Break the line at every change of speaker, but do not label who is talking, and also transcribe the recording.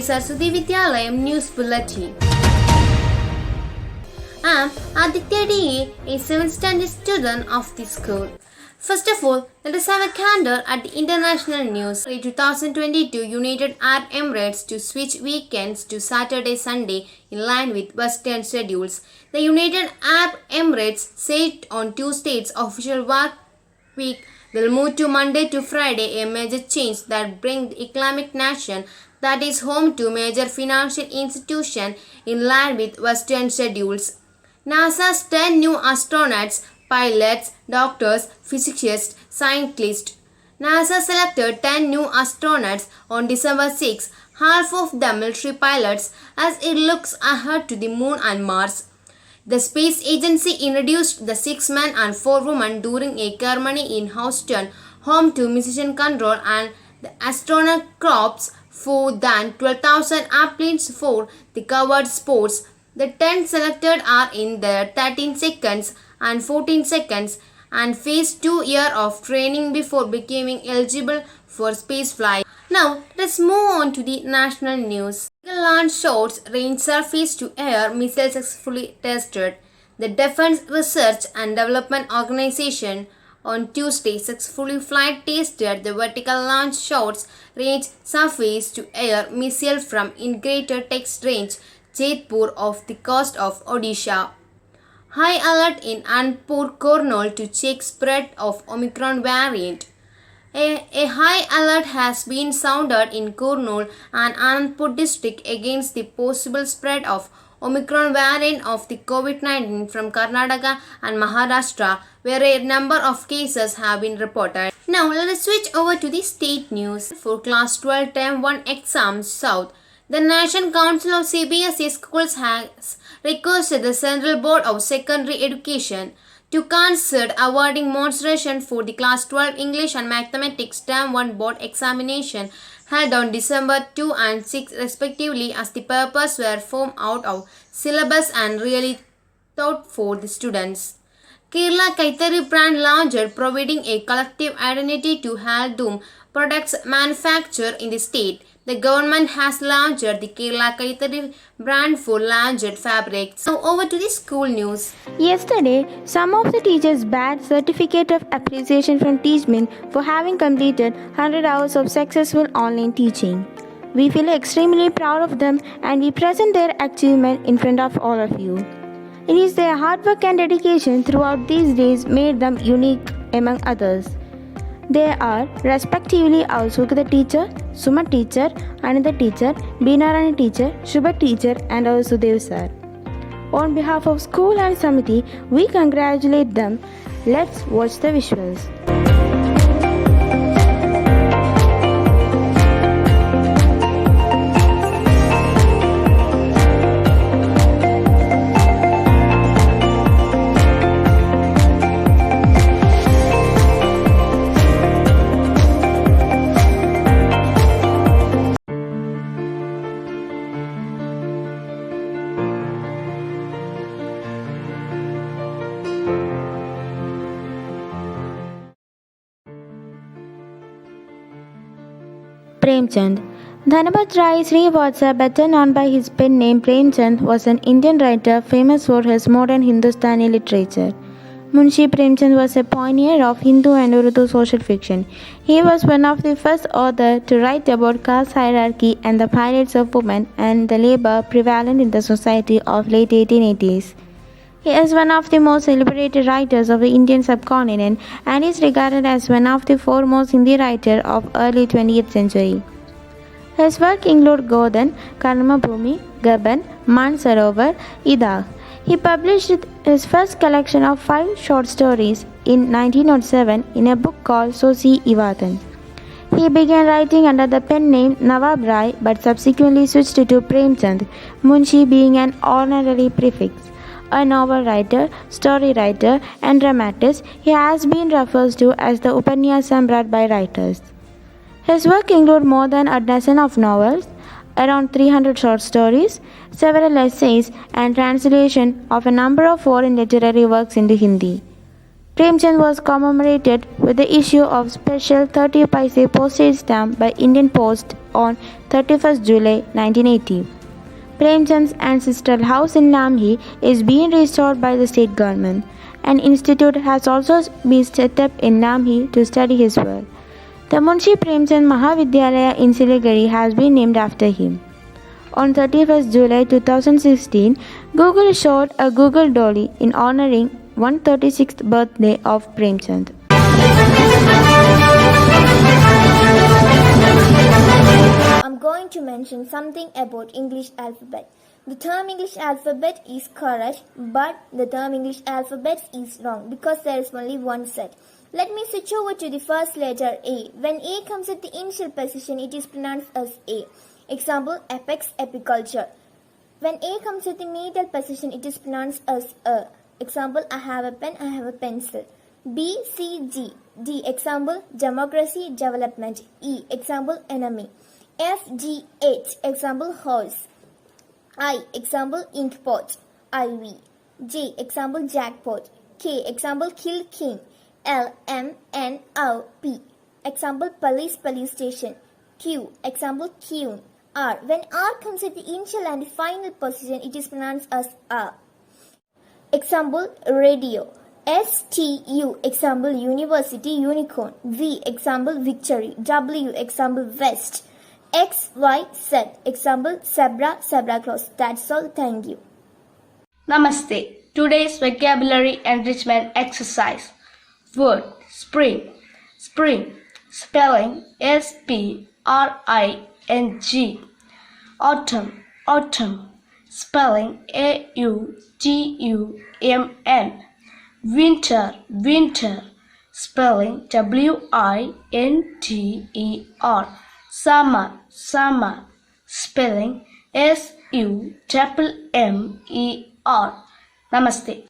Saraswati Vidyalayam News Bulletin. I am Aditya D.A., a 7th standard student of the school. First of all, let us have a candor at the international news. 2022 United Arab Emirates to switch weekends to Saturday-Sunday in line with Western schedules. The United Arab Emirates said on Tuesday its official work week will move to Monday to Friday, a major change that brings the Islamic nation that is home to major financial institutions in line with Western schedules. NASA's 10 new astronauts, pilots, doctors, physicists, scientists. NASA selected 10 new astronauts on December 6, half of them military pilots, as it looks ahead to the moon and Mars. The space agency introduced the 6 men and 4 women during a ceremony in Houston, home to Mission Control and the astronaut corps for than 12,000 athletes for the covered sports. The 10 selected are in their 13 seconds and 14 seconds and faced 2 years of training before becoming eligible for spaceflight. Now, let's move on to the national news. Launch short-range surface-to-air missile successfully tested. The Defense Research and Development Organization on Tuesday successfully flight tested the vertical launch short-range surface-to-air missile from Integrated Test Range Jodhpur off the coast of Odisha. High alert in Anandpur, Kurnool to check spread of Omicron variant. A high alert has been sounded in Kurnool and Anandpur district against the possible spread of Omicron variant of the COVID-19 from Karnataka and Maharashtra, where a number of cases have been reported. Now let us switch over to the state news. For Class 12 Term 1 exams South, the National Council of CBSE Schools has requested the Central Board of Secondary Education to consider awarding moderation for the Class 12 English and Mathematics Term 1 board examination held on December 2 and 6 respectively, as the papers were formed out of syllabus and really thought for the students. Kerala Kaithari brand launched, providing a collective identity to handloom products manufactured in the state. The government has launched the Kerala Kaithari brand for launched fabrics. Now over to the school news.
Yesterday, some of the teachers bagged certificate of appreciation from Teachmin for having completed 100 hours of successful online teaching. We feel extremely proud of them and we present their achievement in front of all of you. It is their hard work and dedication throughout these days made them unique among others. They are respectively our Sukita teacher, Suma teacher, Ananda teacher, Beenarani teacher, Shubha teacher and our Sudev sir. On behalf of school and Samiti, we congratulate them. Let's watch the visuals. Premchand. Dhanapad Rai Srivatsa, better known by his pen name Premchand, was an Indian writer famous for his modern Hindustani literature. Munshi Premchand was a pioneer of Hindu and Urdu social fiction. He was one of the first authors to write about caste hierarchy and the pirates of women and the labor prevalent in the society of late 1880s. He is one of the most celebrated writers of the Indian subcontinent and is regarded as one of the foremost Hindi writers of early 20th century. His work include Godhan, Karmabhumi, Gaban, Mansarovar, Ida. He published his first collection of 5 short stories in 1907 in a book called Sosi Ivatan. He began writing under the pen name Nawab Rai but subsequently switched to Premchand, Munshi being an honorary prefix. A novel writer, story writer, and dramatist, he has been referred to as the Upanyas Samrat by writers. His work includes more than a dozen of novels, around 300 short stories, several essays, and translation of a number of foreign literary works into Hindi. Premchand was commemorated with the issue of special 30 paise postage stamp by Indian Post on 31st July 1980. Premchand's ancestral house in Namhi is being restored by the state government. An institute has also been set up in Namhi to study his work. The Munshi Premchand Mahavidyalaya in Siliguri has been named after him. On 31st July 2016, Google showed a Google Dolly in honoring 136th birthday of Premchand.
I'm going to mention something about English alphabet. The term English alphabet is correct, but the term English alphabet is wrong because there is only one set. Let me switch over to the first letter A. When A comes at the initial position, it is pronounced as A. Example, apex, apiculture. When A comes at the middle position, it is pronounced as A. Example, I have a pen, I have a pencil. B, C, G. D. Example, democracy, development. E. Example, enemy. F, G, H. Example, horse. I. Example, inkpot. IV. J. Example, jackpot. K. Example, kill king. L, M, N, O, P. Example, police, police station. Q. Example, queen. R. When R comes at the initial and the final position, it is pronounced as R. Example, radio. S, T, U. Example, university, unicorn. V. Example, victory. W. Example, vest. X, Y, Z. Example, zebra, zebra cross. That's all. Thank you.
Namaste. Today's vocabulary enrichment exercise. Word spring. Spring. Spelling S-P-R-I-N-G. Autumn. Autumn. Spelling A-U-T-U-M-N. Winter. Winter. Spelling W-I-N-T-E-R. Summer. Summer. Spelling S-U-M-M-E-R. Namaste.